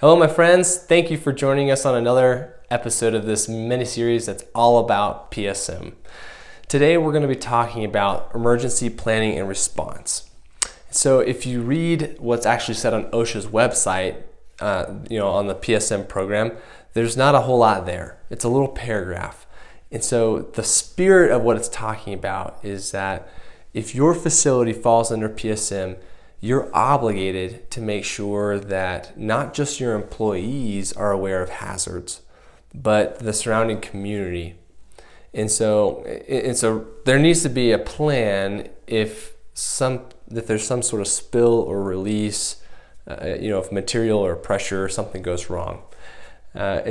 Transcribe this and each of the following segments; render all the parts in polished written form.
Hello my friends, thank you for joining us on another episode of this mini-series that's all about PSM. Today we're going to be talking about emergency planning and response. So if you read what's actually said on OSHA's website, on the PSM program, there's not a whole lot there. It's a little paragraph. And so the spirit of what it's talking about is that if your facility falls under PSM, you're obligated to make sure that not just your employees are aware of hazards, but the surrounding community. And so there needs to be a plan if there's some sort of spill or release, if material or pressure or something goes wrong. You're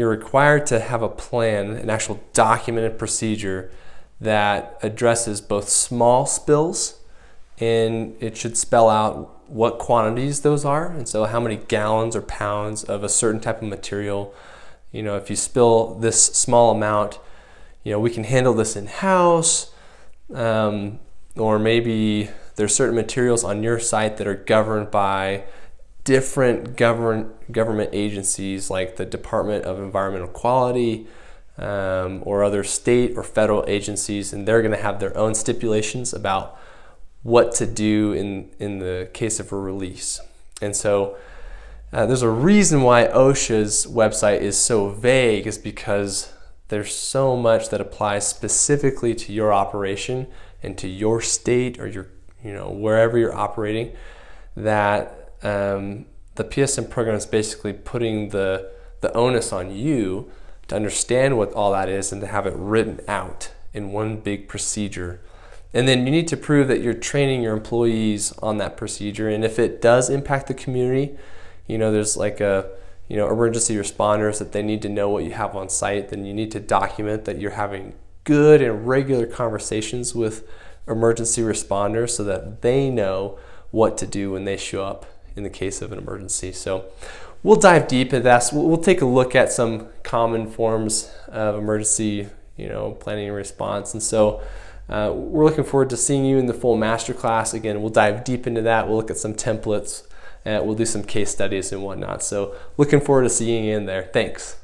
required to have a plan, an actual documented procedure that addresses both small spills, and it should spell out what quantities those are, and so how many gallons or pounds of a certain type of material. If you spill this small amount, we can handle this in-house, or maybe there's certain materials on your site that are governed by different government agencies like the Department of Environmental Quality, or other state or federal agencies, and they're going to have their own stipulations about what to do in the case of a release. And so there's a reason why OSHA's website is so vague, is because there's so much that applies specifically to your operation and to your state or your wherever you're operating, that the PSM program is basically putting the onus on you to understand what all that is and to have it written out in one big procedure. And then you need to prove that you're training your employees on that procedure. And if it does impact the community, there's like emergency responders that they need to know what you have on site, then you need to document that you're having good and regular conversations with emergency responders so that they know what to do when they show up in the case of an emergency. So we'll dive deep into that. We'll take a look at some common forms of emergency planning and response. And so we're looking forward to seeing you in the full masterclass. Again, we'll dive deep into that. We'll look at some templates, and we'll do some case studies and whatnot. So looking forward to seeing you in there. Thanks.